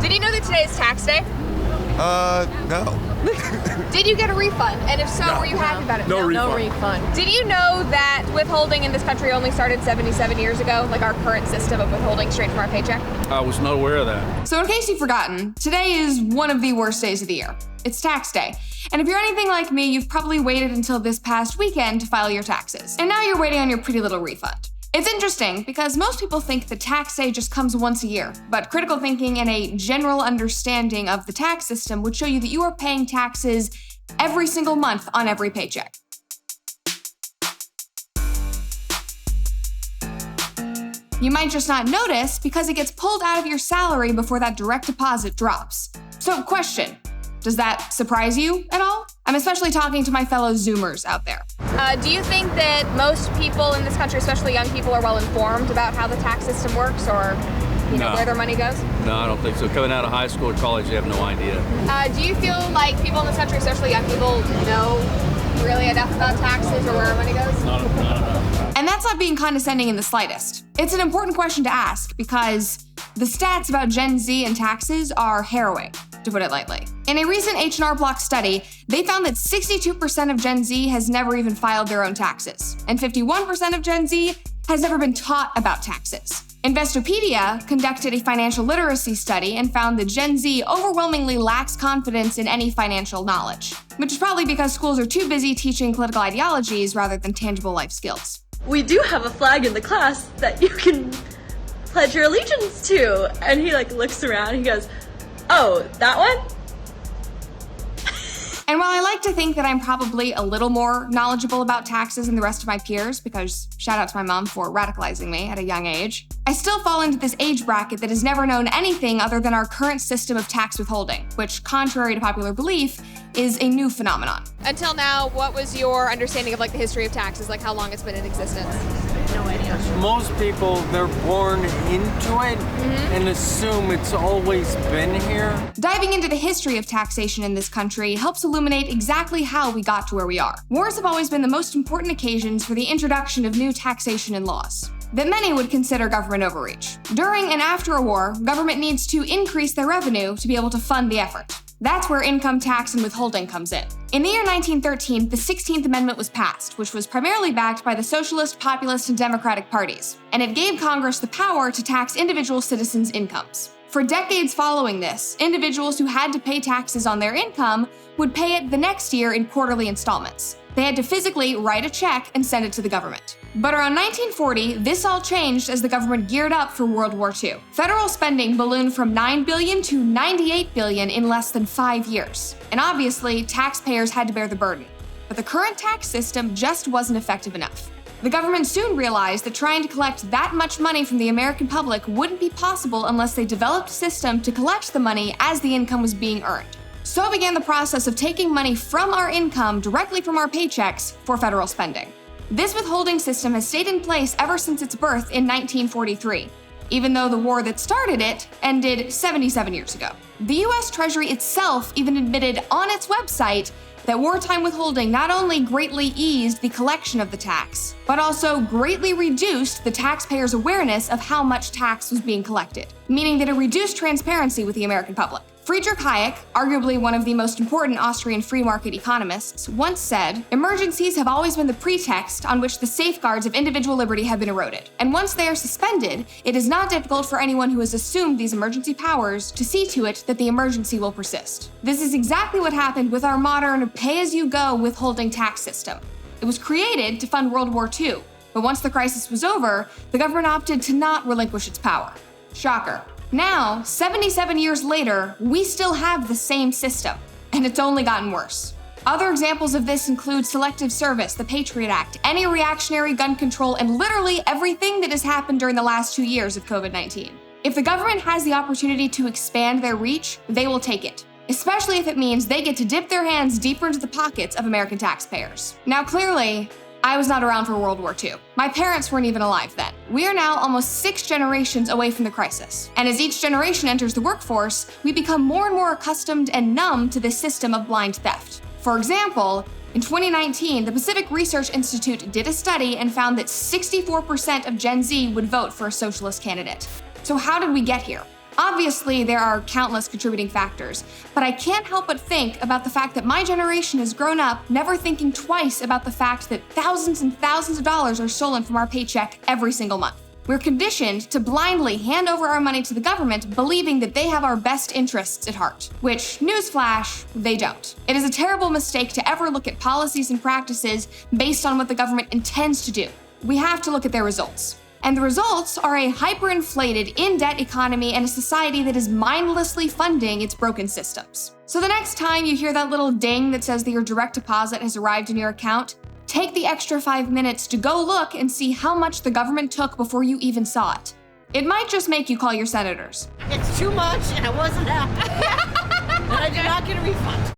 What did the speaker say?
Did you know that today is tax day? No. Did you get a refund? And if so, were you happy about it? No refund. No refund. Did you know that withholding in this country only started 77 years ago, like our current system of withholding straight from our paycheck? I was not aware of that. So in case you've forgotten, today is one of the worst days of the year. It's tax day. And if you're anything like me, you've probably waited until this past weekend to file your taxes. And now you're waiting on your pretty little refund. It's interesting because most people think that tax day just comes once a year, but critical thinking and a general understanding of the tax system would show you that you are paying taxes every single month on every paycheck. You might just not notice because it gets pulled out of your salary before that direct deposit drops. So, question, does that surprise you at all? I'm especially talking to my fellow Zoomers out there. Do you think that most people in this country, especially young people, are well informed about how the tax system works or where their money goes? No, I don't think so. Coming out of high school or college, they have no idea. Do you feel like people in this country, especially young people, know really enough about taxes or where our money goes? Not enough. And that's not being condescending in the slightest. It's an important question to ask because the stats about Gen Z and taxes are harrowing, to put it lightly. In a recent H&R Block study, they found that 62% of Gen Z has never even filed their own taxes, and 51% of Gen Z has never been taught about taxes. Investopedia conducted a financial literacy study and found that Gen Z overwhelmingly lacks confidence in any financial knowledge, which is probably because schools are too busy teaching political ideologies rather than tangible life skills. We do have a flag in the class that you can pledge your allegiance to. And he looks around and he goes, oh, that one? And while I like to think that I'm probably a little more knowledgeable about taxes than the rest of my peers, because shout out to my mom for radicalizing me at a young age, I still fall into this age bracket that has never known anything other than our current system of tax withholding, which, contrary to popular belief, is a new phenomenon. Until now, what was your understanding of the history of taxes, how long it's been in existence? No idea. Most people, they're born into it and assume it's always been here. Diving into the history of taxation in this country helps illuminate exactly how we got to where we are. Wars have always been the most important occasions for the introduction of new taxation and laws that many would consider government overreach. During and after a war, government needs to increase their revenue to be able to fund the effort. That's where income tax and withholding comes in. In the year 1913, the 16th Amendment was passed, which was primarily backed by the Socialist, Populist, and Democratic parties, and it gave Congress the power to tax individual citizens' incomes. For decades following this, individuals who had to pay taxes on their income would pay it the next year in quarterly installments. They had to physically write a check and send it to the government. But around 1940, this all changed as the government geared up for World War II. Federal spending ballooned from $9 billion to $98 billion in less than 5 years. And obviously, taxpayers had to bear the burden. But the current tax system just wasn't effective enough. The government soon realized that trying to collect that much money from the American public wouldn't be possible unless they developed a system to collect the money as the income was being earned. So began the process of taking money from our income directly from our paychecks for federal spending. This withholding system has stayed in place ever since its birth in 1943, even though the war that started it ended 77 years ago. The US Treasury itself even admitted on its website that wartime withholding not only greatly eased the collection of the tax, but also greatly reduced the taxpayers' awareness of how much tax was being collected, meaning that it reduced transparency with the American public. Friedrich Hayek, arguably one of the most important Austrian free market economists, once said, "Emergencies have always been the pretext on which the safeguards of individual liberty have been eroded. And once they are suspended, it is not difficult for anyone who has assumed these emergency powers to see to it that the emergency will persist." This is exactly what happened with our modern pay-as-you-go withholding tax system. It was created to fund World War II, but once the crisis was over, the government opted to not relinquish its power. Shocker. Now, 77 years later, we still have the same system, and it's only gotten worse. Other examples of this include selective service, the Patriot Act, any reactionary gun control, and literally everything that has happened during the last 2 years of COVID-19. If the government has the opportunity to expand their reach, they will take it, especially if it means they get to dip their hands deeper into the pockets of American taxpayers. Now, clearly, I was not around for World War II. My parents weren't even alive then. We are now almost 6 generations away from the crisis. And as each generation enters the workforce, we become more and more accustomed and numb to this system of blind theft. For example, in 2019, the Pacific Research Institute did a study and found that 64% of Gen Z would vote for a socialist candidate. So how did we get here? Obviously, there are countless contributing factors, but I can't help but think about the fact that my generation has grown up never thinking twice about the fact that thousands and thousands of dollars are stolen from our paycheck every single month. We're conditioned to blindly hand over our money to the government, believing that they have our best interests at heart. Which, newsflash, they don't. It is a terrible mistake to ever look at policies and practices based on what the government intends to do. We have to look at their results. And the results are a hyperinflated, in-debt economy and a society that is mindlessly funding its broken systems. So the next time you hear that little ding that says that your direct deposit has arrived in your account, take the extra 5 minutes to go look and see how much the government took before you even saw it. It might just make you call your senators. It's too much and I wasn't happy. And I did not get a refund.